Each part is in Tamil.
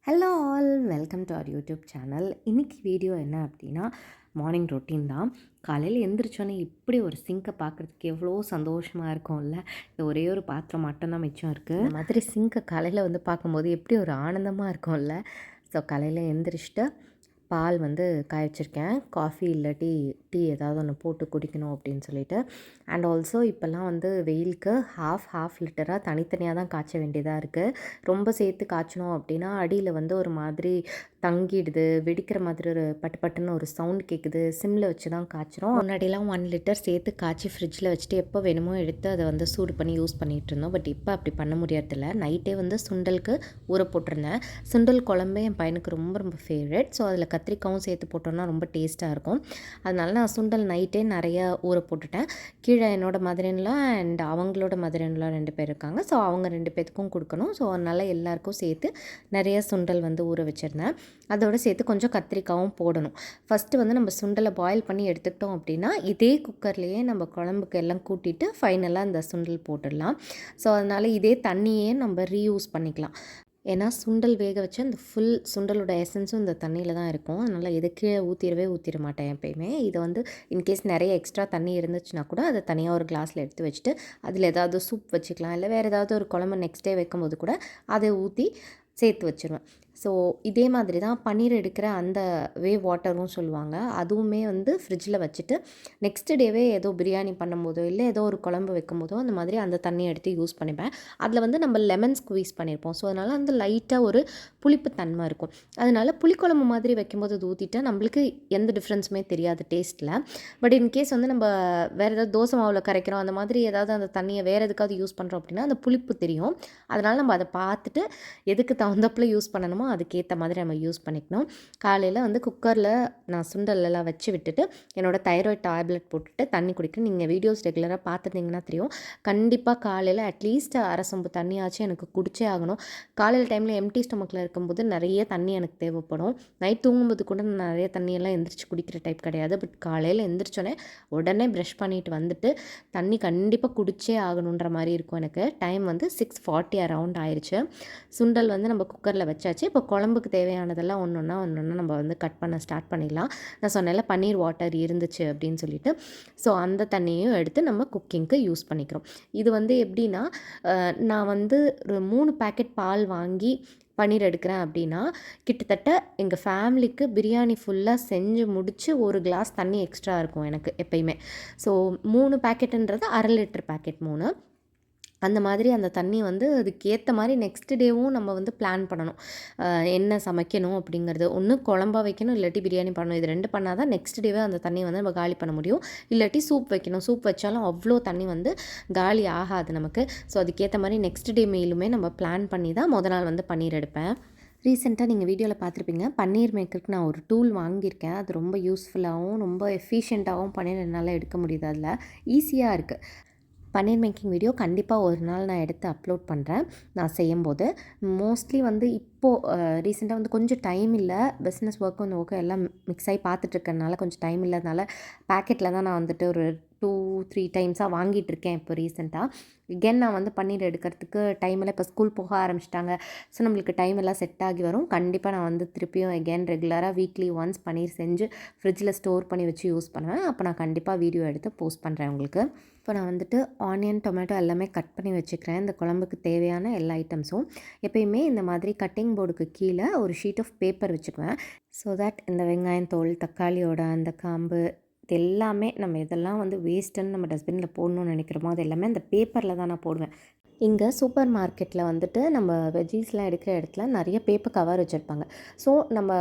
Hello all, welcome to our YouTube channel. இன்றைக்கி வீடியோ என்ன அப்படின்னா, மார்னிங் ரொட்டீன் தான். காலையில் எந்திரிச்சோன்னே இப்படி ஒரு சிங்கை பார்க்குறதுக்கு எவ்வளோ சந்தோஷமாக இருக்கும்ல. இந்த ஒரே ஒரு பாத்திரம் மட்டும்தான் மிச்சம் இருக்குது. இந்த மாதிரி சிங்கை காலையில் வந்து பார்க்கும்போது எப்படி ஒரு ஆனந்தமாக இருக்கும்ல. ஸோ காலையில் எந்திரிச்சிட்டு பால் வந்து காய வச்சுருக்கேன். காஃபி இல்லாட்டி டீ ஏதாவது ஒன்று போட்டு குடிக்கணும் அப்படின்னு சொல்லிட்டு. அண்ட் ஆல்சோ இப்போல்லாம் வந்து வெயிலுக்கு ஹாஃப் லிட்டராக தனித்தனியாக தான் காய்ச்ச வேண்டியதாக இருக்குது. ரொம்ப சேர்த்து காய்ச்சணும் அப்படின்னா அடியில் வந்து ஒரு மாதிரி தங்கிடுது, வெடிக்கிற மாதிரி ஒரு பட்டு பட்டுன்னு ஒரு சவுண்ட் கேட்குது. சிம்மில் வச்சு தான் காய்ச்சிரும். முன்னாடிலாம் 1 லிட்டர் சேர்த்து காய்ச்சி ஃப்ரிட்ஜில் வச்சுட்டு எப்போ வேணுமோ எடுத்து அதை வந்து சூடு பண்ணி யூஸ் பண்ணிகிட்டு இருந்தோம். பட் இப்போ அப்படி பண்ண முடியறதில்ல. நைட்டே வந்து சுண்டலுக்கு ஊற போட்டிருந்தேன். சுண்டல் குழம்பு என் பையனுக்கு ரொம்ப ரொம்ப ஃபேவரட். ஸோ அதில் கத்திரிக்காயும் சேர்த்து போட்டோன்னா ரொம்ப டேஸ்ட்டாக இருக்கும். அதனால நான் சுண்டல் நைட்டே நிறையா ஊற போட்டுட்டேன். கீழே என்னோடய மதர்-இன்-லா அண்ட் அவங்களோட மதர்-இன்-லா 2 பேர் இருக்காங்க. ஸோ அவங்க 2 பேத்துக்கும் கொடுக்கணும். ஸோ அதனால் எல்லாேருக்கும் சேர்த்து நிறைய சுண்டல் வந்து ஊற வச்சுருந்தேன். அதோடு சேர்த்து கொஞ்சம் கத்திரிக்காயும் போடணும். ஃபஸ்ட்டு வந்து நம்ம சுண்டலை பாயில் பண்ணி எடுத்துக்கிட்டோம் அப்படின்னா இதே குக்கர்லேயே நம்ம குழம்புக்கு எல்லாம் கூட்டிட்டு ஃபைனலாக இந்த சுண்டல் போட்டுடலாம். ஸோ அதனால் இதே தண்ணியே நம்ம ரீயூஸ் பண்ணிக்கலாம். ஏன்னா சுண்டல் வேக வச்சு அந்த ஃபுல் சுண்டலோட எசன்ஸும் இந்த தண்ணியில் தான் இருக்கும். அதனால் இதை கீழே ஊற்றிட மாட்டேன் எப்பயுமே. இதை வந்து இன்கேஸ் நிறைய எக்ஸ்ட்ரா தண்ணி இருந்துச்சுன்னா கூட அதை தனியாக ஒரு கிளாஸில் எடுத்து வச்சுட்டு அதில் ஏதாவது சூப் வச்சுக்கலாம். இல்லை வேறு ஏதாவது ஒரு குழம்பு நெக்ஸ்ட் டே வைக்கும்போது கூட அதை ஊற்றி சேர்த்து வச்சுருவேன். ஸோ இதே மாதிரி தான் பன்னீர் எடுக்கிற அந்த வாட்டரும் சொல்லுவாங்க. அதுவுமே வந்து ஃப்ரிட்ஜில் வச்சுட்டு நெக்ஸ்ட் டேவே ஏதோ பிரியாணி பண்ணும்போதோ இல்லை ஏதோ ஒரு குழம்பு வைக்கும்போதோ அந்த மாதிரி அந்த தண்ணியை எடுத்து யூஸ் பண்ணிப்பேன். அதில் வந்து நம்ம லெமன் ஸ்குவீஸ் பண்ணியிருப்போம். ஸோ அதனால் அந்த லைட்டாக ஒரு புளிப்பு தன்மை இருக்கும். அதனால் புளிக்குழம்பு மாதிரி வைக்கும்போது அது ஊற்றிட்டா நம்மளுக்கு எந்த டிஃப்ரென்ஸுமே தெரியாது டேஸ்ட்டில். பட் இன்கேஸ் வந்து நம்ம வேறு ஏதாவது தோசை மாவில் கரைக்கிறோம் அந்த மாதிரி ஏதாவது அந்த தண்ணியை வேறு எதுக்காவது யூஸ் பண்ணுறோம் அப்படின்னா அந்த புளிப்பு தெரியும். அதனால் நம்ம அதை பார்த்துட்டு எதுக்கு தகுந்தப்பில் யூஸ் பண்ணணுமோ அதுக்கேற்ற மாதிரி நம்ம யூஸ் பண்ணிக்கணும். காலையில் வந்து குக்கரில் நான் சுண்டலெல்லாம் வச்சு விட்டுட்டு என்னோடய தைராய்டு டேப்லெட் போட்டுட்டு தண்ணி குடிக்கணும். நீங்கள் வீடியோஸ் ரெகுலராக பார்த்துருந்தீங்கன்னா தெரியும். கண்டிப்பாக காலையில் அட்லீஸ்ட் அரை சொம்பு தண்ணியாச்சும் எனக்கு குடிச்சே ஆகணும். காலையில் டைமில் எம்டி ஸ்டொமக்கில் இருக்கும்போது நிறைய தண்ணி எனக்கு தேவைப்படும். நைட் தூங்கும்போது கூட நான் நிறைய தண்ணியெல்லாம் எந்திரிச்சு குடிக்கிற டைப் கிடையாது. பட் காலையில் எந்திரிச்சோன்னே உடனே ப்ரஷ் பண்ணிட்டு வந்துட்டு தண்ணி கண்டிப்பாக குடிச்சே ஆகணுன்ற மாதிரி இருக்கும். எனக்கு டைம் வந்து 6:40 அரவுண்ட் ஆயிடுச்சு. சுண்டல் வந்து நம்ம குக்கரில் வச்சாச்சு. இப்போ குழம்புக்கு தேவையானதெல்லாம் ஒன்று ஒன்றா நம்ம வந்து கட் பண்ண ஸ்டார்ட் பண்ணிடலாம். நான் சொன்னேன்ல பன்னீர் வாட்டர் இருந்துச்சு அப்படின்னு சொல்லிட்டு. ஸோ அந்த தண்ணியையும் எடுத்து நம்ம குக்கிங்க்கு யூஸ் பண்ணிக்கிறோம். இது வந்து எப்படின்னா நான் வந்து ஒரு 3 பேக்கெட் பால் வாங்கி பன்னீர் எடுக்கிறேன் அப்படின்னா கிட்டத்தட்ட எங்கள் ஃபேமிலிக்கு பிரியாணி ஃபுல்லாக செஞ்சு முடித்து ஒரு கிளாஸ் தண்ணி எக்ஸ்ட்ரா இருக்கும் எனக்கு எப்பயுமே. So 3 பேக்கெட்டுன்றது 1/2 litre packet 3. அந்த மாதிரி அந்த தண்ணி வந்து அதுக்கேற்ற மாதிரி நெக்ஸ்ட் டேவும் நம்ம வந்து பிளான் பண்ணணும். என்ன சமைக்கணும் அப்படிங்கிறது. ஒன்று குழம்பா வைக்கணும், இல்லாட்டி பிரியாணி பண்ணணும். இது 2 பண்ணால் தான் நெக்ஸ்ட் டேவே அந்த தண்ணி வந்து நம்ம காலி பண்ண முடியும். இல்லாட்டி சூப் வைக்கணும். சூப் வச்சாலும் அவ்வளோ தண்ணி வந்து காலி ஆகாது நமக்கு. ஸோ அதுக்கேற்ற மாதிரி நெக்ஸ்ட் டே மீலுமே நம்ம பிளான் பண்ணி தான் நாள் வந்து பன்னீர் எடுப்பேன். ரீசெண்டாக நீங்கள் வீடியோவில் பார்த்துருப்பீங்க. பன்னீர் மேக்கருக்கு நான் ஒரு டூல் வாங்கியிருக்கேன். அது ரொம்ப யூஸ்ஃபுல்லாகவும் ரொம்ப எஃபிஷியண்ட்டாகவும் பன்னீர் என்னால் எடுக்க முடியுது. அதில் ஈஸியாக இருக்குது. பன்னீர் மேக்கிங் வீடியோ கண்டிப்பாக ஒரு நாள் நான் எடுத்து அப்லோட் பண்ணுறேன். நான் செய்யும்போது மோஸ்ட்லி வந்து இப்போது ரீசெண்டாக வந்து கொஞ்சம் டைம் இல்லை. பிஸ்னஸ் ஒர்க்கும் இந்த ஒர்க்கும் எல்லாம் மிக்ஸ் ஆகி பார்த்துட்ருக்கறனால கொஞ்சம் டைம் இல்லாதனால பேக்கெட்டில் தான் நான் வந்துட்டு ஒரு 2-3 டைம்ஸாக வாங்கிட்டுருக்கேன் இப்போ ரீசெண்டாக. நான் வந்து பன்னீர் எடுக்கிறதுக்கு டைம் இல்லை. இப்போ ஸ்கூல் போக ஆரம்பிச்சிட்டாங்க. ஸோ நம்மளுக்கு டைம் எல்லாம் செட் ஆகி வரும். கண்டிப்பாக நான் வந்து திருப்பியும் ரெகுலராக வீக்லி ஒன்ஸ் பன்னீர் செஞ்சு ஃப்ரிட்ஜில் ஸ்டோர் பண்ணி வச்சு யூஸ் பண்ணுவேன். அப்போ நான் கண்டிப்பாக வீடியோ எடுத்து போஸ்ட் பண்ணுறேன் உங்களுக்கு. இப்போ நான் வந்துட்டு ஆனியன், டொமேட்டோ எல்லாமே கட் பண்ணி வச்சுக்கிறேன். இந்த குழம்புக்கு தேவையான எல்லா ஐட்டம்ஸும். எப்பயுமே இந்த மாதிரி கட்டிங் போர்டுக்கு கீழே ஒரு ஷீட் ஆஃப் பேப்பர் வச்சுக்குவேன். ஸோ தட் இந்த வெங்காயம் தோல், தக்காளியோட அந்த காம்பு இது எல்லாமே நம்ம இதெல்லாம் வந்து வேஸ்ட்டுன்னு நம்ம டஸ்ட்பினில் போடணும்னு நினைக்கிறோமோ அது எல்லாமே அந்த பேப்பரில் தான் நான் போடுவேன். இங்கே சூப்பர் மார்க்கெட்டில் வந்துட்டு நம்ம வெஜ்ஜீஸ்லாம் எடுக்கிற இடத்துல நிறைய பேப்பர் கவர் வச்சுருப்பாங்க. ஸோ நம்ம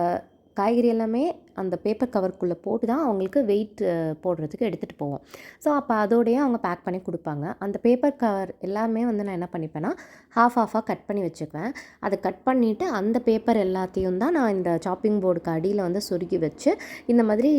காய்கறி எல்லாமே அந்த பேப்பர் கவருக்குள்ளே போட்டு தான் அவங்களுக்கு வெயிட் போடுறதுக்கு எடுத்துகிட்டு போவோம். ஸோ அப்போ அதோடையே அவங்க பேக் பண்ணி கொடுப்பாங்க. அந்த பேப்பர் கவர் எல்லாமே வந்து நான் என்ன பண்ணிப்பேன்னா ஹாஃபாக கட் பண்ணி வச்சுக்குவேன். அதை கட் பண்ணிவிட்டு அந்த பேப்பர் எல்லாத்தையும் தான் நான் இந்த சாப்பிங் போர்டுக்கு அடியில் வந்து சொருகி வச்சு இந்த மாதிரி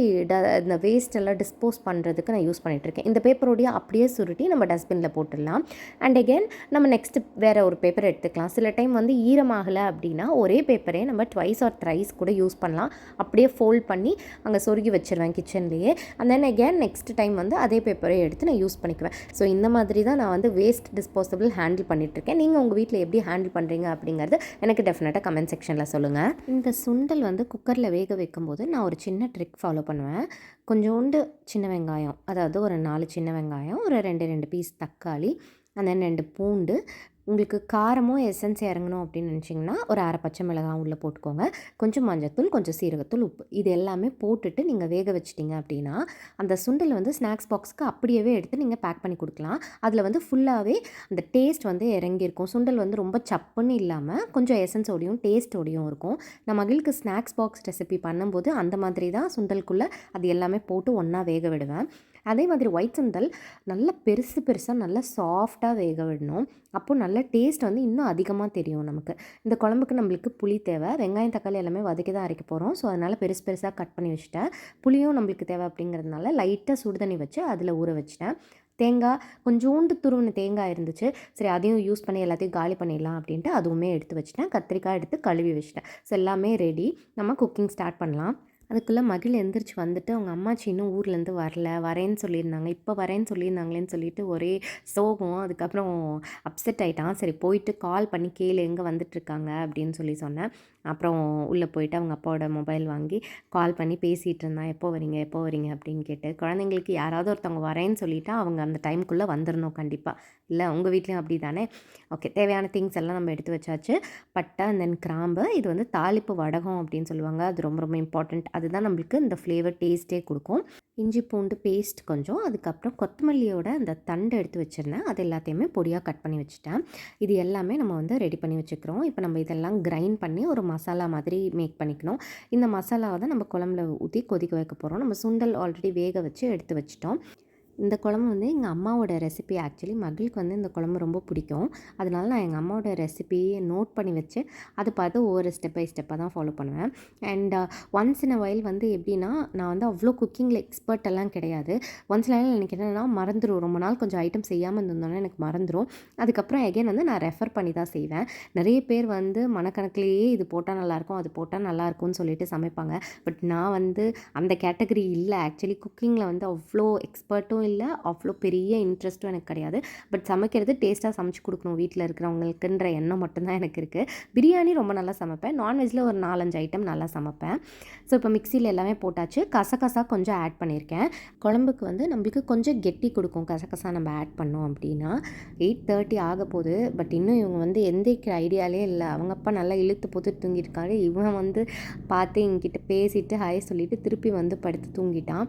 இந்த வேஸ்ட் எல்லாம் டிஸ்போஸ் பண்ணுறதுக்கு நான் யூஸ் பண்ணிகிட்ருக்கேன். இந்த பேப்பரோடையே அப்படியே சுருட்டி நம்ம டஸ்ட்பினில் போட்டுடலாம். அண்ட் அகெயின் நம்ம நெக்ஸ்ட்டு வேறு ஒரு பேப்பர் எடுத்துக்கலாம். சில டைம் வந்து ஈரமாகலை அப்படின்னா ஒரே பேப்பரே நம்ம ட்வைஸ் ஆர் த்ரைஸ் கூட யூஸ் பண்ணலாம். அப்படியே ஃபோல்ட் பண்ணி அங்கே சொருகி வச்சுருவேன் கிச்சன்லேயே. And then again next time வந்து அதே பேப்பரை எடுத்து நான் யூஸ் பண்ணிக்குவேன். ஸோ இந்த மாதிரி தான் நான் வந்து வேஸ்ட் டிஸ்போசபிள் ஹேண்டில் பண்ணிகிட்ருக்கேன். நீங்கள் உங்கள் வீட்டில் எப்படி ஹேண்டில் பண்ணுறீங்க அப்படிங்கிறது எனக்கு டெஃபினட்டாக கமெண்ட் செக்ஷனில் சொல்லுங்கள். இந்த சுண்டல் வந்து குக்கரில் வேக வைக்கும்போது நான் ஒரு சின்ன ட்ரிக் ஃபாலோ பண்ணுவேன். கொஞ்சோண்டு சின்ன வெங்காயம், அதாவது ஒரு 4 சின்ன வெங்காயம், ஒரு 2 பீஸ் தக்காளி, அண்ட் தென் 2 பூண்டு. உங்களுக்கு காரமும் எசன்ஸ் இறங்கணும் அப்படின்னு நினச்சிங்கன்னா ஒரு 1/2 பச்சை மிளகாய் உள்ளே போட்டுக்கோங்க. கொஞ்சம் மஞ்சத்தூள், கொஞ்சம் சீரகத்தூள், உப்பு, இது எல்லாமே போட்டுட்டு நீங்கள் வேக வச்சிட்டிங்க அப்படின்னா அந்த சுண்டல் வந்து ஸ்நாக்ஸ் பாக்ஸுக்கு அப்படியே எடுத்து நீங்கள் பேக் பண்ணி கொடுக்கலாம். அதில் வந்து ஃபுல்லாகவே அந்த டேஸ்ட் வந்து இறங்கியிருக்கும். சுண்டல் வந்து ரொம்ப சப்புன்னு இல்லாமல் கொஞ்சம் எசன்ஸோடையும் டேஸ்ட்டோடையும் இருக்கும். நான் மகளுக்கு ஸ்நாக்ஸ் பாக்ஸ் ரெசிபி பண்ணும்போது அந்த மாதிரி தான் சுண்டலுக்குள்ளே அது எல்லாமே போட்டு ஒன்றா வேக விடுவேன். அதே மாதிரி ஒயிட் சுண்டல் நல்லா பெருசாக நல்லா சாஃப்டாக வேக விடணும். அப்போது நல்ல டேஸ்ட் வந்து இன்னும் அதிகமாக தெரியும் நமக்கு. இந்த குழம்புக்கு நம்மளுக்கு புளி தேவை. வெங்காயம் தக்காளி எல்லாமே வதக்கி தான் அரைக்க போகிறோம். ஸோ அதனால் பெருசாக கட் பண்ணி வச்சுட்டேன். புளியும் நம்மளுக்கு தேவை அப்படிங்கிறதுனால லைட்டாக சுடு தண்ணி வச்சு அதில் ஊற வச்சுட்டேன். தேங்காய், கொஞ்சோண்டு துருவின தேங்காய் இருந்துச்சு. சரி அதையும் யூஸ் பண்ணி எல்லாத்தையும் காலி பண்ணிடலாம் அப்படின்ட்டு அதுவுமே எடுத்து வச்சுட்டேன். கத்திரிக்காய் எடுத்து கழுவி வச்சுட்டேன். ஸோ எல்லாமே ரெடி. நம்ம குக்கிங் ஸ்டார்ட் பண்ணலாம். அதுக்குள்ளே மகள் எந்திரிச்சு வந்துட்டு அவங்க அம்மாச்சி இன்னும் ஊர்லேருந்து வரேன்னு சொல்லியிருந்தாங்க. இப்போ வரேன்னு சொல்லியிருந்தாங்களேன்னு சொல்லிட்டு ஒரே சோகம். அதுக்கப்புறம் அப்செட் ஆகிட்டான். சரி போயிட்டு கால் பண்ணி கேளு எங்கே வந்துட்டுருக்காங்க அப்படின்னு சொன்னேன். அப்புறம் உள்ளே போயிட்டு அவங்க அப்பாவோட மொபைல் வாங்கி கால் பண்ணி பேசிகிட்டு இருந்தான். எப்போ வரீங்க அப்படின்னு கேட்டு. குழந்தைங்களுக்கு யாராவது ஒருத்தவங்க வரேன்னு சொல்லிவிட்டா அவங்க அந்த டைமுக்குள்ளே வந்துடணும் கண்டிப்பாக. இல்லை உங்கள் வீட்லேயும் அப்படி தானே? ஓகே, தேவையான திங்ஸ் எல்லாம் நம்ம எடுத்து வச்சாச்சு. பட்டை அண்ட் தென் கிராம்பு, இது வந்து தாளிப்பு வடகம் அப்படின்னு சொல்லுவாங்க. அது ரொம்ப இம்பார்ட்டண்ட். அதுதான் நம்மளுக்கு இந்த ஃப்ளேவர் டேஸ்ட்டே கொடுக்கும். இஞ்சி பூண்டு பேஸ்ட் கொஞ்சம், அதுக்கப்புறம் கொத்தமல்லியோட அந்த தண்டு எடுத்து வச்சுருந்தேன். அது எல்லாத்தையுமே பொடியாக கட் பண்ணி வச்சுட்டேன். இது எல்லாமே நம்ம வந்து ரெடி பண்ணி வச்சுக்கிறோம். இப்போ நம்ம இதெல்லாம் கிரைண்ட் பண்ணி ஒரு மசாலா மாதிரி மேக் பண்ணிக்கணும். இந்த மசாலாவை தான் நம்ம குழம்புல ஊற்றி கொதிக்க வைக்க போகிறோம். நம்ம சுண்டல் ஆல்ரெடி வேக வச்சு எடுத்து வச்சிட்டோம். இந்த குழம்பு வந்து எங்கள் அம்மாவோட ரெசிபி. ஆக்சுவலி மகளுக்கு வந்து இந்த குழம்பு ரொம்ப பிடிக்கும். அதனால நான் எங்கள் அம்மாவோட ரெசிபியை நோட் பண்ணி வச்சு அதை பார்த்து ஒவ்வொரு ஸ்டெப் பை ஸ்டெப்பாக தான் ஃபாலோ பண்ணுவேன். And once in a while வந்து எப்படின்னா, நான் வந்து அவ்வளோ குக்கிங்கில் எக்ஸ்பர்ட் எல்லாம் கிடையாது. ஒன்ஸ் இன் எனக்கு என்னென்னா மறந்துடும். ரொம்ப நாள் கொஞ்சம் ஐட்டம் செய்யாமல் இருந்தோன்னா எனக்கு மறந்துடும். அதுக்கப்புறம் எகைன் வந்து நான் ரெஃபர் பண்ணி தான் செய்வேன். நிறைய பேர் வந்து மனக்கணக்கிலேயே இது போட்டால் நல்லாயிருக்கும், அது போட்டால் நல்லாயிருக்கும்னு சொல்லிட்டு சமைப்பாங்க. பட் நான் வந்து அந்த கேட்டகரி இல்லை. ஆக்சுவலி குக்கிங்கில் வந்து அவ்வளோ எக்ஸ்பர்ட்டும் இல்லை, அவ்வளோ பெரிய இன்ட்ரெஸ்ட்டும் எனக்கு கிடையாது. பட் சமைக்கிறது டேஸ்ட்டாக சமைச்சு கொடுக்கணும் வீட்டில் இருக்கிறவங்களுக்குன்ற எண்ணம் மட்டும்தான் எனக்கு இருக்குது. பிரியாணி ரொம்ப நல்லா சமைப்பேன். நான்வெஜ்ஜில் ஒரு 4-5 ஐட்டம் நல்லா சமைப்பேன். ஸோ இப்போ மிக்சியில் எல்லாமே போட்டாச்சு. கசகசா கொஞ்சம் ஆட் பண்ணியிருக்கேன். குழம்புக்கு வந்து நம்மளுக்கு கொஞ்சம் கெட்டி கொடுக்கும் கசகசா நம்ம ஆட் பண்ணோம் அப்படின்னா. 8:30 ஆக போகுது. பட் இன்னும் இவங்க வந்து எந்திரிக்கிற ஐடியாலே இல்லை. அவங்க அப்பா நல்லா இழுத்து போட்டு தூங்கியிருக்காரு. இவன் வந்து பார்த்து எங்கிட்ட பேசிட்டு ஹாய் சொல்லிவிட்டு திருப்பி வந்து படுத்து தூங்கிட்டான்.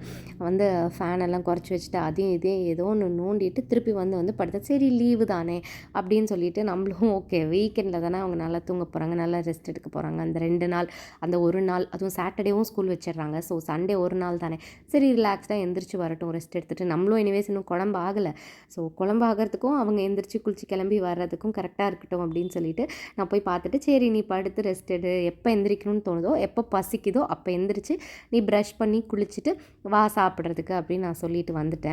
வந்து ஃபேன் எல்லாம் குறைச்சி வச்சுட்டு அதையும் இதையும் ஏதோ ஒன்று நோண்டிட்டு திருப்பி வந்து படுத்த. சரி லீவு தானே அப்படின்னு சொல்லிட்டு நம்மளும் ஓகே வீக்கெண்டில் தானே அவங்க நல்லா தூங்க போகிறாங்க, நல்லா ரெஸ்ட் எடுக்க போகிறாங்க. அந்த 2 நாள், அந்த ஒரு நாள், அதுவும் சாட்டர்டேவும் ஸ்கூல் வச்சிடுறாங்க. ஸோ சண்டே ஒரு நாள் தானே, சரி ரிலாக்ஸ்டாக எந்திரிச்சு வரட்டும், ரெஸ்ட் எடுத்துகிட்டு. நம்மளும் எனிவேஸ் இன்னும் குழம்பு ஆகலை. ஸோ குழம்பு ஆகிறதுக்கும் அவங்க எந்திரிச்சு குளிச்சு கிளம்பி வர்றதுக்கும் கரெக்டாக இருக்கட்டும் அப்படின்னு சொல்லிட்டு நான் போய் பார்த்துட்டு, சரி நீ படுத்து ரெஸ்ட் எடு, எப்போ எந்திரிக்கணும்னு தோணுதோ, எப்போ பசிக்குதோ அப்போ எந்திரிச்சு நீ ப்ரஷ் பண்ணி குளிச்சுட்டு வா சாப்பிட்றதுக்கு அப்படின்னு நான் சொல்லிட்டு வந்துட்டேன்.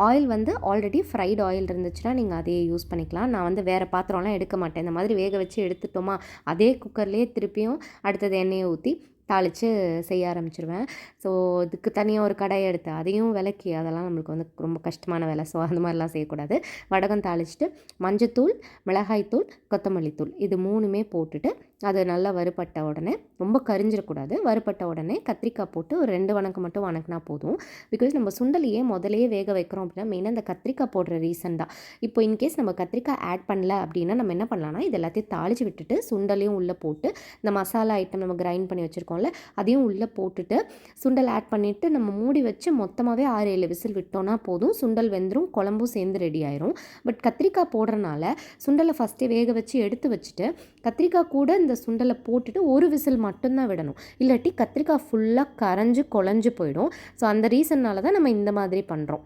ஆயில் வந்து ஆல்ரெடி ஃப்ரைட் ஆயில் இருந்துச்சுன்னா நீங்கள் அதையே யூஸ் பண்ணிக்கலாம். நான் வந்து வேறு பாத்திரம்லாம் எடுக்க மாட்டேன். இந்த மாதிரி வேக வச்சு எடுத்துட்டோமா அதே குக்கர்லேயே திருப்பியும் அடுத்தது எண்ணெயை ஊற்றி தாளித்து செய்ய ஆரம்பிச்சிருவேன். ஸோ இதுக்கு தனியாக ஒரு கடாயை எடுத்து அதையும் விளக்கி அதெல்லாம் நம்மளுக்கு வந்து ரொம்ப கஷ்டமான வேலை. ஸோ அந்த மாதிரிலாம் செய்யக்கூடாது. வடகம் தாளிச்சுட்டு மஞ்சத்தூள், மிளகாய்த்தூள், கொத்தமல்லி தூள் இது 3மே போட்டுட்டு அது நல்லா வறுபட்ட உடனே, ரொம்ப கரிஞ்சிடக்கூடாது, வறுபட்ட உடனே கத்திரிக்காய் போட்டு ஒரு 2 வணக்கம் மட்டும் வணக்கினா போதும். பிகாஸ் நம்ம சுண்டலையே முதலையே வேக வைக்கிறோம் அப்படின்னா மெயினாக இந்த கத்திரிக்காய் போடுற ரீசன் தான். இப்போ இன்கேஸ் நம்ம கத்திரிக்காய் ஆட் பண்ணல அப்படின்னா நம்ம என்ன பண்ணலாம்னா இது எல்லாத்தையும் தாளித்து விட்டுட்டு சுண்டலையும் உள்ளே போட்டு இந்த மசாலா ஐட்டம் நம்ம கிரைண்ட் பண்ணி வச்சுருக்கோம்ல அதையும் உள்ளே போட்டுட்டு சுண்டல் ஆட் பண்ணிவிட்டு நம்ம மூடி வச்சு மொத்தமாகவே 6-7 விசில் விட்டோன்னா போதும். சுண்டல் வெந்துடும், குழம்பும் சேர்ந்து ரெடி ஆயிரும். பட் கத்திரிக்காய் போடுறனால சுண்டலை ஃபஸ்ட்டே வேக வச்சு எடுத்து வச்சுட்டு கத்திரிக்காய் கூட இந்த சுண்டலை போட்டுட்டு ஒரு விசில் மட்டும்தான் விடணும். இல்லாட்டி கத்திரிக்காய் ஃபுல்லாக கரைஞ்சி குழஞ்சு போயிடும். ஸோ அந்த ரீசன்னால தான் நம்ம இந்த மாதிரி பண்ணுறோம்.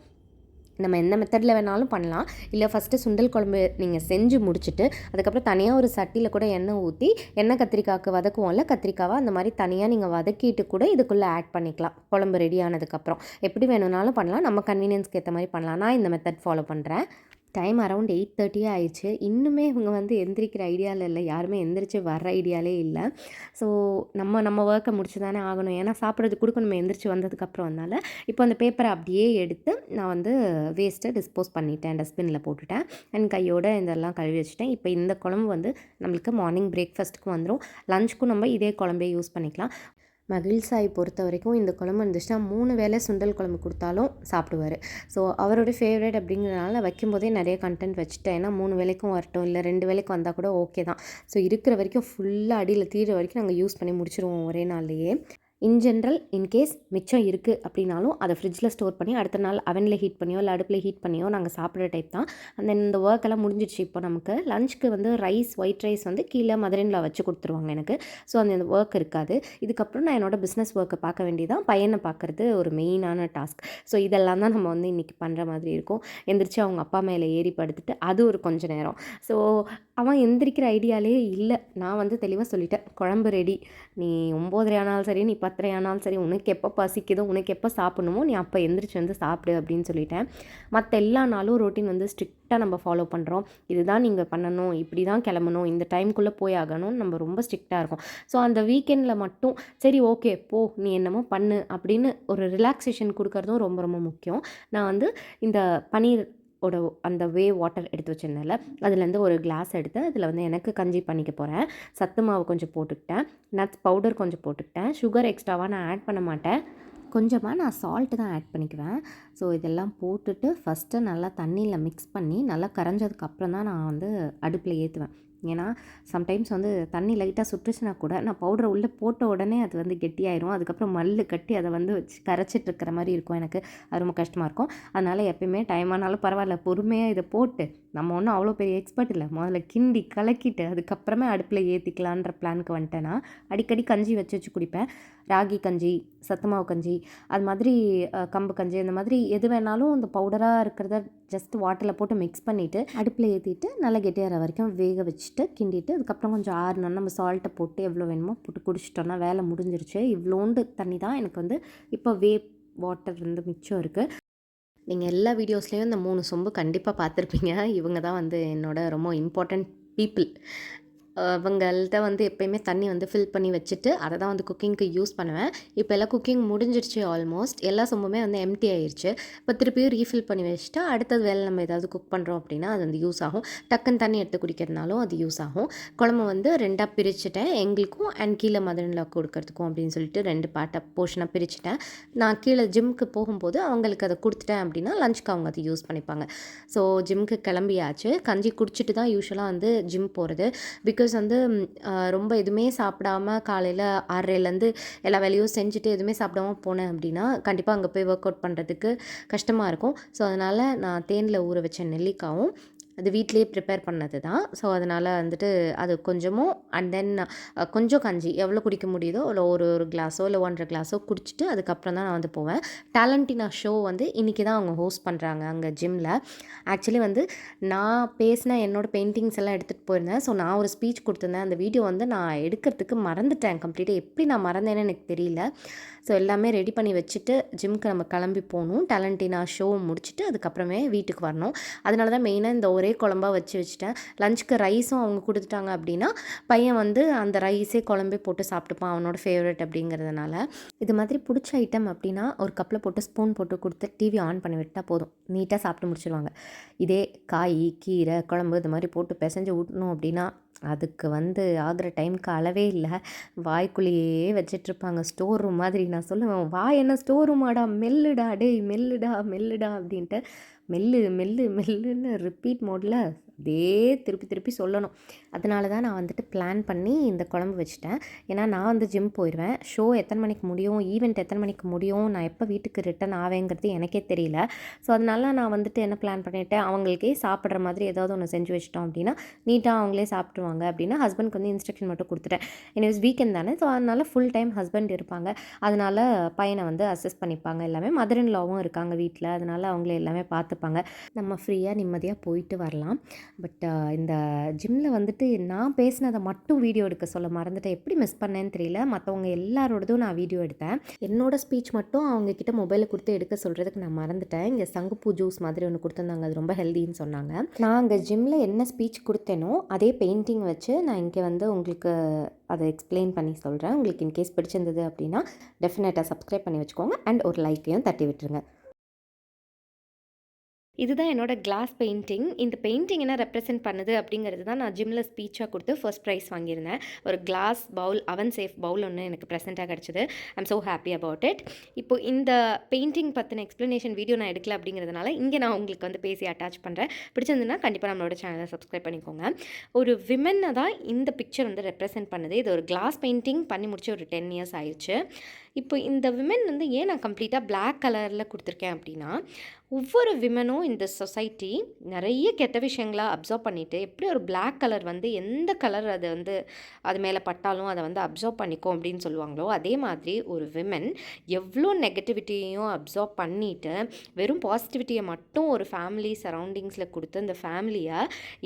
நம்ம எந்த மெத்தடில் வேணாலும் பண்ணலாம். இல்லை ஃபஸ்ட்டு சுண்டல் குழம்பு நீங்கள் செஞ்சு முடிச்சுட்டு அதுக்கப்புறம் தனியாக ஒரு சட்டியில் கூட எண்ணெய் ஊற்றி எண்ணெய் கத்திரிக்காய்க்கு வதக்குவோம்ல கத்திரிக்காவை அந்த மாதிரி தனியாக நீங்கள் வதக்கிட்டு கூட இதுக்குள்ளே ஆட் பண்ணிக்கலாம். குழம்பு ரெடி ஆனதுக்கப்புறம் எப்படி வேணும்னாலும் பண்ணலாம். நம்ம கன்வீனியன்ஸ்க்கு ஏற்ற மாதிரி பண்ணலாம். நான் இந்த மெத்தட் ஃபாலோ பண்ணுறேன். டைம் அரவுண்ட் 8:30 ஆயிடுச்சு. இன்னுமே இவங்க வந்து எந்திரிக்கிற ஐடியால இல்ல. யாருமே எந்திரிச்சு வர்ற ஐடியாலே இல்ல. ஸோ நம்ம வொர்க்க முடிச்சு தானே ஆகணும். ஏன்னா சாப்பிட்றதுக்கு குடுக்கணுமே எந்திரிச்சு வந்ததுக்கப்புறம். அதனால இப்போ அந்த பேப்பர அப்படியே எடுத்து நான் வந்து வேஸ்ட்ட டிஸ்போஸ் பண்ணிட்டேன். டஸ்ட்பின்ல போட்டுட்டேன். அண்ட் கையோட இதெல்லாம் கழுவி வச்சுட்டேன். இப்போ இந்த குழம்பு வந்து நம்மளுக்கு மார்னிங் பிரேக்ஃபாஸ்ட்டுக்கும் வந்துரும். லஞ்சுக்கும் நம்ம இதே குழம்பே யூஸ் பண்ணிக்கலாம். மகிழ் சாய் பொறுத்த வரைக்கும் இந்த குழம்பு இருந்துச்சுன்னா 3 வேளை சுண்டல் குழம்பு கொடுத்தாலும் சாப்பிடுவாரு. ஸோ அவரோட ஃபேவரட் அப்படிங்கிறனால வைக்கும்போதே நிறைய கன்டென்ட் வச்சுட்டேன். ஏன்னா 3 வேளைக்கும் வரட்டும், இல்லை 2 வேளைக்கு வந்தால் கூட ஓகே தான். ஸோ இருக்கிற வரைக்கும் ஃபுல்லாக அடியில் தீர வரைக்கும் நாங்கள் யூஸ் பண்ணி முடிச்சிருவோம் ஒரே நாள்லேயே. இன் ஜென்ரல் இன்கேஸ் மிச்சம் இருக்குது அப்படின்னாலும் அதை ஃப்ரிட்ஜில் ஸ்டோர் பண்ணி அடுத்த நாள் அவனில் ஹீட் பண்ணியோ இல்லை அடுப்பில் ஹீட் பண்ணியோ நாங்கள் சாப்பிட்ற டைப் தான். அந்த இந்த ஒர்க் எல்லாம் முடிஞ்சிடுச்சு. இப்போ நமக்கு லஞ்சுக்கு வந்து ஒயிட் ரைஸ் வந்து கீழே மதரின்ல வச்சு கொடுத்துருவாங்க எனக்கு. ஸோ அந்த ஒர்க் இருக்காது. இதுக்கப்புறம் நான் என்னோடய பிஸ்னஸ் ஒர்க்கை பார்க்க வேண்டியதான். பையனை பார்க்குறது ஒரு மெயினான டாஸ்க். ஸோ இதெல்லாம் தான் நம்ம வந்து இன்றைக்கி பண்ணுற மாதிரி இருக்கும். எந்திரிச்சு அவங்க அப்பா மேலே ஏறி படுத்துட்டு அது ஒரு கொஞ்சம் நேரம். ஸோ அவன் எந்திரிக்கிற ஐடியாலே இல்லை. நான் வந்து தெளிவாக சொல்லிட்டேன், குழம்பு ரெடி, நீ 9:30 ஆனாலும் சரி, நீ 10:30 ஆனாலும் சரி, உனக்கு எப்போ பசிக்குதோ, உனக்கு எப்போ சாப்பிடணுமோ நீ அப்போ எந்திரிச்சு வந்து சாப்பிடு அப்படின்னு சொல்லிட்டேன். மற்ற எல்லா நாளும் ரொட்டீன் வந்து ஸ்ட்ரிக்டாக நம்ம ஃபாலோ பண்ணுறோம். இதுதான் நீங்கள் பண்ணணும், இப்படி தான் கிளம்பணும், இந்த டைம்குள்ளே போய் ஆகணும்னு நம்ம ரொம்ப ஸ்ட்ரிக்டாக இருக்கும். ஸோ அந்த வீக்கெண்டில் மட்டும் சரி ஓகே போ நீ என்னமோ பண்ணு அப்படின்னு ஒரு ரிலாக்ஸேஷன் கொடுக்கறதும் ரொம்ப ரொம்ப முக்கியம். நான் வந்து இந்த பன்னீர் அந்த வாட்டர் எடுத்து வச்சிருந்தேன்ல, அதுலேருந்து ஒரு கிளாஸ் எடுத்து அதில் வந்து எனக்கு கஞ்சி பண்ணிக்க போகிறேன். சத்து மாவு கொஞ்சம் போட்டுக்கிட்டேன், நட்ஸ் பவுடர் கொஞ்சம் போட்டுக்கிட்டேன். சுகர் எக்ஸ்ட்ராவாக நான் ஆட் பண்ண மாட்டேன். கொஞ்சமாக நான் சால்ட்டு தான் ஆட் பண்ணிக்குவேன். ஸோ இதெல்லாம் போட்டுட்டு ஃபஸ்ட்டு நல்லா தண்ணியில் மிக்ஸ் பண்ணி நல்லா கரைஞ்சதுக்கப்புறம் தான் நான் வந்து அடுப்பில் ஏற்றுவேன். ஏன்னா சம்டைம்ஸ் வந்து தண்ணி லைட்டாக சுட்டுச்சுன்னா கூட நான் பவுடரை உள்ளே போட்ட உடனே அது வந்து கெட்டியாயிரும். அதுக்கப்புறம் மல்லு கட்டி அதை வந்து வச்சு கரைச்சிட்ருக்கிற மாதிரி இருக்கும். எனக்கு அது ரொம்ப கஷ்டமாக இருக்கும். அதனால் எப்பயுமே டைம் ஆனாலும் பரவாயில்ல, பொறுமையாக இதை போட்டு நம்ம ஒன்றும் அவ்வளோ பெரிய எக்ஸ்பர்ட் இல்லை, முதல்ல கிண்டி கலக்கிட்டு அதுக்கப்புறமே அடுப்பில் ஏற்றிக்கலான்ற பிளானுக்கு வந்துட்டேன்னா அடிக்கடி கஞ்சி வச்சு குடிப்பேன். ராகி கஞ்சி, சத்துமாவு கஞ்சி, அது மாதிரி கம்பு கஞ்சி, இந்த மாதிரி எது வேணாலும் இந்த பவுடராக இருக்கிறத ஜஸ்ட் வாட்டரில் போட்டு மிக்ஸ் பண்ணிவிட்டு அடுப்பில் ஏற்றிட்டு நல்லா கெட்டியாகிற வரைக்கும் வேக வச்சுட்டு கிண்டிட்டு அதுக்கப்புறம் கொஞ்சம் ஆறுனோன்னா நம்ம சால்ட்டை போட்டு எவ்வளோ வேணுமோ போட்டு குடிச்சிட்டோன்னா வேலை முடிஞ்சிருச்சு. இவ்வளோண்டு தண்ணி தான் எனக்கு வந்து இப்போ வாட்டர் வந்து மிச்சம் இருக்குது. நீங்கள் எல்லா வீடியோஸ்லேயும் இந்த 3 சொம்பு கண்டிப்பாக பார்த்துருப்பீங்க. இவங்க தான் வந்து என்னோட ரொம்ப இம்பார்ட்டண்ட் பீப்புள். அவங்கள்ட்ட வந்து எப்போயுமே தண்ணி வந்து ஃபில் பண்ணி வச்சுட்டு அதை தான் வந்து குக்கிங்க்கு யூஸ் பண்ணுவேன். இப்போ எல்லாம் குக்கிங் முடிஞ்சிருச்சு, ஆல்மோஸ்ட் எல்லா சொம்புமே வந்து எம்டி ஆயிடுச்சு. இப்போ திருப்பியும் ரீஃபில் பண்ணி வச்சுட்டு அடுத்தது வேலை நம்ம ஏதாவது குக் பண்ணுறோம் அப்படின்னா அது வந்து யூஸ் ஆகும். டக்குன்னு தண்ணி எடுத்து குடிக்கிறதுனாலும் அது யூஸ் ஆகும். குழம்பு வந்து 2ஆக பிரிச்சுட்டேன், எங்களுக்கும் அண்ட் கீழே மதனில் கொடுக்கறதுக்கும் அப்படின்னு சொல்லிட்டு 2 போர்ஷனாக பிரிச்சுட்டேன். நான் கீழே ஜிம்முக்கு போகும்போது அவங்களுக்கு அதை கொடுத்துட்டேன் அப்படின்னா லஞ்சுக்கு அவங்க அதை யூஸ் பண்ணிப்பாங்க. ஸோ ஜிம்முக்கு கிளம்பியாச்சு. கஞ்சி குடிச்சிட்டு தான் யூஸ்வலாக வந்து ஜிம் போகிறது. பிகாஸ் வந்து ரொம்ப எதுவுமே சாப்பிடாம காலையில் 6:30லேருந்து எல்லா வேலையும் செஞ்சுட்டு எதுவுமே சாப்பிடாம போனேன் அப்படின்னா கண்டிப்பாக அங்கே போய் ஒர்க் அவுட் பண்ணுறதுக்கு கஷ்டமாக இருக்கும். ஸோ அதனால் நான் தேனில் ஊற வச்ச நெல்லிக்காவும் அது வீட்டிலேயே ப்ரிப்பேர் பண்ணது தான். ஸோ அதனால் வந்துட்டு அது கொஞ்சமும் அண்ட் தென் கொஞ்சம் கஞ்சி எவ்வளோ குடிக்க முடியுதோ இல்லை ஒரு கிளாஸோ இல்லை 1.5 கிளாஸோ குடிச்சிட்டு அதுக்கப்புறம் தான் நான் வந்து போவேன். டேலண்டினா ஷோ வந்து இன்றைக்கி தான் அவங்க ஹோஸ்ட் பண்ணுறாங்க அங்கே ஜிம்மில். ஆக்சுவலி வந்து நான் பேசின என்னோடய பெயிண்டிங்ஸ் எல்லாம் எடுத்துகிட்டு போயிருந்தேன். ஸோ நான் ஒரு ஸ்பீச் கொடுத்துருந்தேன். அந்த வீடியோ வந்து நான் எடுக்கிறதுக்கு மறந்துட்டேன் கம்ப்ளீட்டாக. எப்படி நான் மறந்தேன்னு எனக்கு தெரியல. ஸோ எல்லாமே ரெடி பண்ணி வச்சுட்டு ஜிம்முக்கு நம்ம கிளம்பி போகணும். டேலண்டினா ஷோ முடிச்சுட்டு அதுக்கப்புறமே வீட்டுக்கு வரணும். அதனால தான் மெயினாக இந்த ஒரே குழம்பாக வச்சுட்டேன். லஞ்சுக்கு ரைஸும் அவங்க கொடுத்துட்டாங்க அப்படின்னா பையன் வந்து அந்த ரைஸே குழம்பே போட்டு சாப்பிட்டுப்பான், அவனோட ஃபேவரட் அப்படிங்கிறதுனால. இது மாதிரி பிடிச்ச ஐட்டம் அப்படின்னா ஒரு கப்பில் போட்டு ஸ்பூன் போட்டு கொடுத்து டிவி ஆன் பண்ணி விட்டால் போதும், நீட்டாக சாப்பிட்டு முடிச்சிடுவாங்க. இதே காய், கீரை, குழம்பு இது மாதிரி போட்டு பிசைஞ்சு ஊட்டணும் அப்படின்னா அதுக்கு வந்து ஆகிற டைமுக்கு அளவே இல்லை. வாய்க்குள்ளேயே வச்சிட்ருப்பாங்க, ஸ்டோர் ரூம் மாதிரி. நான் சொல்லுவேன், வாய் என்ன ஸ்டோர் ரூமாடா, மெல்லுடா டேய், மெல்லுடா மெல்லுடா அப்படின்ட்டு மெல்லு மெல்லு மெல்லுன்னு ரிப்பீட் மோடில் அதே திருப்பி திருப்பி சொல்லணும். அதனால தான் நான் வந்துட்டு பிளான் பண்ணி இந்த குழம்பு வச்சுட்டேன். ஏன்னா நான் வந்து ஜிம் போயிடுவேன். ஷோ எத்தனை மணிக்கு முடியும், ஈவெண்ட் எத்தனை மணிக்கு முடியும், நான் எப்போ வீட்டுக்கு ரிட்டன் ஆவேங்கிறது எனக்கே தெரியல. ஸோ அதனால நான் வந்துட்டு என்ன பிளான் பண்ணிவிட்டேன், அவங்களுக்கே சாப்பிட்ற மாதிரி ஏதாவது ஒன்று செஞ்சு வச்சிட்டோம் அப்படின்னா நீட்டாக அவங்களே சாப்பிட்ருவாங்க அப்படின்னு ஹஸ்பண்ட்க்கு வந்து இன்ஸ்ட்ரக்ஷன் மட்டும் கொடுத்துட்டேன். எனிவேஸ் வீக்கெண்ட் தானே, ஸோ அதனால் ஃபுல் டைம் ஹஸ்பண்ட் இருப்பாங்க. அதனால் பையனை வந்து அசஸ் பண்ணிப்பாங்க. எல்லாமே மதர் இன் லாவும் இருக்காங்க வீட்டில், அதனால் அவங்களே எல்லாமே பார்த்துப்பாங்க. நம்ம ஃப்ரீயாக நிம்மதியாக போயிட்டு வரலாம். பட் இந்த ஜிம்மில் வந்துட்டு நான் பேசினதை மட்டும் வீடியோ எடுக்க சொல்ல மறந்துட்டேன். எப்படி மிஸ் பண்ணேன்னு தெரியல. மற்றவங்க எல்லாரோடதும் நான் வீடியோ எடுத்தேன். என்னோட ஸ்பீச் மட்டும் அவங்கக்கிட்ட மொபைலை கொடுத்து எடுக்க சொல்கிறதுக்கு நான் மறந்துட்டேன். இங்கே சங்குப்பூ ஜூஸ் மாதிரி ஒன்று கொடுத்துருந்தாங்க, அது ரொம்ப ஹெல்தின்னு சொன்னாங்க. நான் அங்கே ஜிம்மில் என்ன ஸ்பீச் கொடுத்தேனோ அதே பெயிண்டிங் வச்சு நான் இங்கே வந்து உங்களுக்கு அதை எக்ஸ்பிளைன் பண்ணி சொல்கிறேன். உங்களுக்கு இன்கேஸ் பிடிச்சிருந்தது அப்படின்னா டெஃபினட்டாக சப்ஸ்கிரைப் பண்ணி வச்சுக்கோங்க அண்ட் ஒரு லைக்கையும் தட்டி விட்டுருங்க. இதுதான் என்னோட கிளாஸ் பெயிண்டிங். இந்த பெயிண்டிங் என்ன ரெப்ரசென்ட் பண்ணுது அப்படிங்கிறது தான் நான் ஜிம்மில் ஸ்பீச்சாக கொடுத்து ஃபர்ஸ்ட் ப்ரைஸ் வாங்கியிருந்தேன். ஒரு கிளாஸ் பவுல், அவன் சேஃப் பவுல் ஒன்று எனக்கு ப்ரெசென்ட்டாக கிடச்சிது. I'm so happy about it. இப்போ இந்த பெயிண்டிங் பற்றின எக்ஸ்ப்ளனேஷன் வீடியோ நான் எடுக்கல அப்படிங்கிறதுனால இங்கே நான் உங்களுக்கு வந்து பேசி அட்டாச் பண்ணுறேன். பிடிச்சிருந்ததுன்னா கண்டிப்பாக நம்மளோட சேனலை சப்ஸ்கிரைப் பண்ணிக்கோங்க. ஒரு விமனை தான் இந்த பிக்சர் வந்து ரெப்ரசென்ட் பண்ணுது. இது ஒரு கிளாஸ் பெயிண்டிங் பண்ணி முடிச்சு ஒரு 10 இயர்ஸ் ஆயிடுச்சு. இப்போ இந்த விமன் வந்து ஏன் நான் கம்ப்ளீட்டாக பிளாக் கலரில் கொடுத்துருக்கேன் அப்படின்னா, ஒவ்வொரு விமனும் இந்த சொசைட்டி நிறைய கெட்ட விஷயங்களாக அப்சர்வ் பண்ணிவிட்டு எப்படி ஒரு பிளாக் கலர் வந்து எந்த கலர் அது வந்து அது மேலே பட்டாலும் அதை வந்து அப்சர்வ் பண்ணிக்கும் அப்படின்னு சொல்லுவாங்களோ, அதே மாதிரி ஒரு விமன் எவ்வளோ நெகட்டிவிட்டியையும் அப்சர்வ் பண்ணிவிட்டு வெறும் பாசிட்டிவிட்டியை மட்டும் ஒரு ஃபேமிலி சரௌண்டிங்ஸில் கொடுத்து அந்த ஃபேமிலியை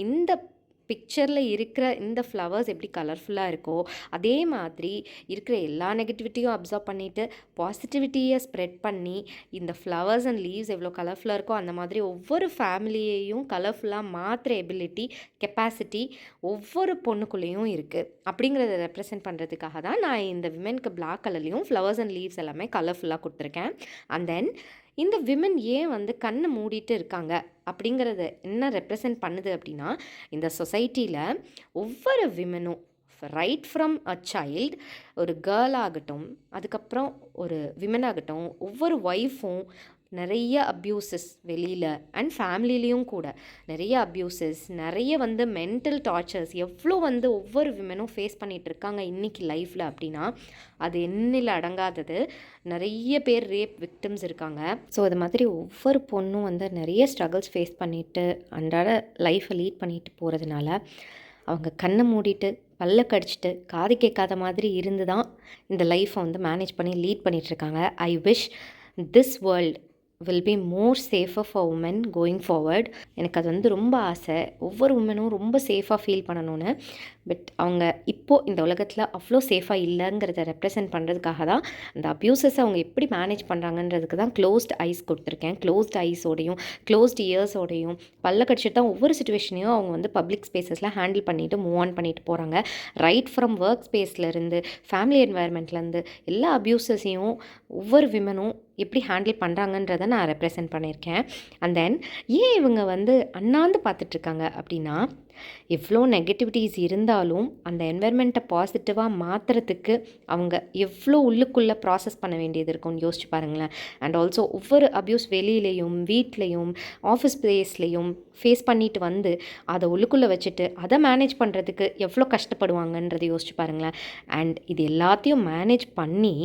இந்த பிக்சரில் இருக்கிற இந்த ஃப்ளவர்ஸ் எப்படி கலர்ஃபுல்லாக இருக்கோ அதே மாதிரி இருக்கிற எல்லா நெகட்டிவிட்டியும் அப்சர்வ் பண்ணிவிட்டு பாசிட்டிவிட்டியை ஸ்ப்ரெட் பண்ணி இந்த ஃப்ளவர்ஸ் அண்ட் லீவ்ஸ் எவ்வளோ கலர்ஃபுல்லாக இருக்கோ அந்த மாதிரி ஒவ்வொரு ஃபேமிலியையும் கலர்ஃபுல்லாக மாற்றுற எபிலிட்டி, கெப்பாசிட்டி ஒவ்வொரு பொண்ணுக்குள்ளேயும் இருக்குது. அப்படிங்கிறத ரெப்ரசென்ட் பண்ணுறதுக்காக தான் நான் இந்த விமென்க்கு பிளாக் கலர்லேயும் ஃப்ளவர்ஸ் அண்ட் லீவ்ஸ் எல்லாமே கலர்ஃபுல்லாக கொடுத்துருக்கேன். அண்ட் தென் இந்த விமன் ஏன் வந்து கண்ணை மூடிட்டு இருக்காங்க அப்படிங்கிறத என்ன ரெப்ரசென்ட் பண்ணுது அப்படின்னா, இந்த சொசைட்டியில் ஒவ்வொரு விமனும் ரைட் ஃப்ரம் அ சைல்டு, ஒரு கேர்ள் ஆகட்டும், அதுக்கப்புறம் ஒரு விமன் ஆகட்டும், ஒவ்வொரு ஒய்ஃபும் நிறைய அப்யூசஸ் வெளியில் அண்ட் ஃபேமிலிலேயும் கூட நிறைய அப்யூசஸ், நிறைய வந்து மென்டல் டார்ச்சர்ஸ் எவ்வளோ வந்து ஒவ்வொரு விமனும் ஃபேஸ் பண்ணிகிட்டு இருக்காங்க இன்றைக்கி லைஃப்பில் அப்படின்னா அது எண்ணில் அடங்காதது. நிறைய பேர் ரேப் விக்டிம்ஸ் இருக்காங்க. ஸோ அது மாதிரி ஒவ்வொரு பொண்ணும் வந்து நிறைய ஸ்ட்ரகிள்ஸ் ஃபேஸ் பண்ணிவிட்டு அன்றாட லைஃப்பை லீட் பண்ணிட்டு போகிறதுனால அவங்க கண்ணை மூடிட்டு பல்ல கடிச்சிட்டு காது கேட்காத மாதிரி இருந்து தான் இந்த லைஃப்பை வந்து மேனேஜ் பண்ணி லீட் பண்ணிகிட்ருக்காங்க. I wish this world will be more safer for women going forward. எனக்கு அது வந்து ரொம்ப ஆசை, ஒவ்வொரு உமனும் ரொம்ப சேஃபாக ஃபீல் பண்ணணும்னு. பட் அவங்க இப்போது இந்த உலகத்தில் அவ்வளோ சேஃபாக இல்லைங்கிறத ரெப்ரசென்ட் பண்ணுறதுக்காக தான் அந்த அப்யூசஸை அவங்க எப்படி மேனேஜ் பண்ணுறாங்கன்றதுக்கு தான் க்ளோஸ்ட் ஐஸ் கொடுத்துருக்கேன். க்ளோஸ்ட் ஐஸோடையும் க்ளோஸ்ட் இயர்ஸோடையும் பல்ல கடிச்சிட்டு தான் ஒவ்வொரு சுச்சுவேஷனையும் அவங்க வந்து பப்ளிக் ஸ்பேசஸில் ஹேண்டில் பண்ணிவிட்டு மூவ் ஆன் பண்ணிட்டு போகிறாங்க. ரைட் ஃப்ரம் ஒர்க் ஸ்பேஸ்லேருந்து ஃபேமிலி என்வாயர்மெண்ட்லேருந்து எல்லா அப்யூசஸையும் ஒவ்வொரு விமனும் எப்படி ஹேண்டில் பண்ணுறாங்கன்றதை நான் ரெப்ரசென்ட் பண்ணியிருக்கேன். அண்ட் தென் ஏன் இவங்க வந்து அண்ணாந்து பார்த்துட்ருக்காங்க அப்படின்னா, எவ்வளோ நெகட்டிவிட்டிஸ் இருந்தாலும் அந்த என்வைர்மெண்ட்டை பாசிட்டிவாக மாற்றுறதுக்கு அவங்க எவ்வளோ உள்ளுக்குள்ளே ப்ராசஸ் பண்ண வேண்டியது இருக்கும்னு யோசிச்சு பாருங்களேன். அண்ட் ஆல்சோ ஒவ்வொரு அப்யூஸ் வெளியிலையும் வீட்லேயும் ஆஃபீஸ் பிளேஸ்லேயும் ஃபேஸ் பண்ணிட்டு வந்து அதை உள்ளுக்குள்ளே வச்சுட்டு அதை மேனேஜ் பண்ணுறதுக்கு எவ்வளோ கஷ்டப்படுவாங்கன்றதை யோசிச்சு பாருங்களேன். அண்ட் இது எல்லாத்தையும் மேனேஜ் பண்ணி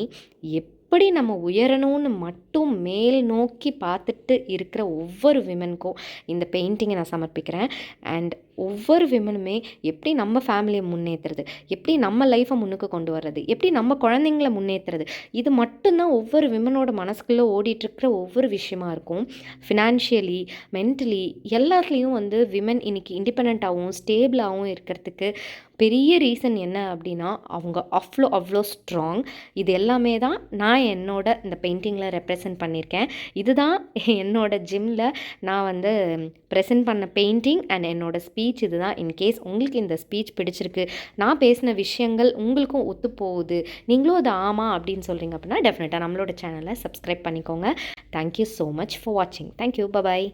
எப்படி நம்ம உயரணும்னு மட்டும் மேல் நோக்கி பார்த்துட்டு இருக்கிற ஒவ்வொரு விமனுக்கும் இந்த பெயிண்டிங்கை நான் சமர்ப்பிக்கிறேன். அண்ட் ஒவ்வொரு விமனுமே எப்படி நம்ம ஃபேமிலியை முன்னேற்றுறது, எப்படி நம்ம லைஃப்பை முன்னுக்கு கொண்டு வர்றது, எப்படி நம்ம குழந்தைங்கள முன்னேற்றுறது, இது மட்டும்தான் ஒவ்வொரு விமனோட மனசுக்குள்ளே ஓடிட்டுருக்கிற ஒவ்வொரு விஷயமா இருக்கும். ஃபினான்ஷியலி, மென்டலி எல்லாத்துலேயும் வந்து விமன் இன்றைக்கி இண்டிபெண்ட்டாகவும் ஸ்டேபிளாகவும் இருக்கிறதுக்கு பெரிய ரீசன் என்ன அப்படின்னா அவங்க அவ்வளோ ஸ்ட்ராங். இது எல்லாமே தான் நான் என்னோட இந்த பெயிண்டிங்கில் ரெப்ரசன்ட் பண்ணியிருக்கேன். இதுதான் என்னோட ஜிம்மில் நான் வந்து ப்ரெசென்ட் பண்ண பெயிண்டிங் அண்ட் என்னோடய ஸ்பீச் இதுதான். இன்கேஸ் உங்களுக்கு இந்த ஸ்பீச் பிடிச்சிருக்கு, நான் பேசின விஷயங்கள் உங்களுக்கும் ஒத்து போகுது, நீங்களும் அது ஆமாம் அப்படின்னு சொல்கிறீங்க அப்படின்னா டெஃபினட்டாக நம்மளோட சேனலை சப்ஸ்கிரைப் பண்ணிக்கோங்க. தேங்க்யூ ஸோ மச் ஃபார் வாட்சிங். Thank you, bye bye.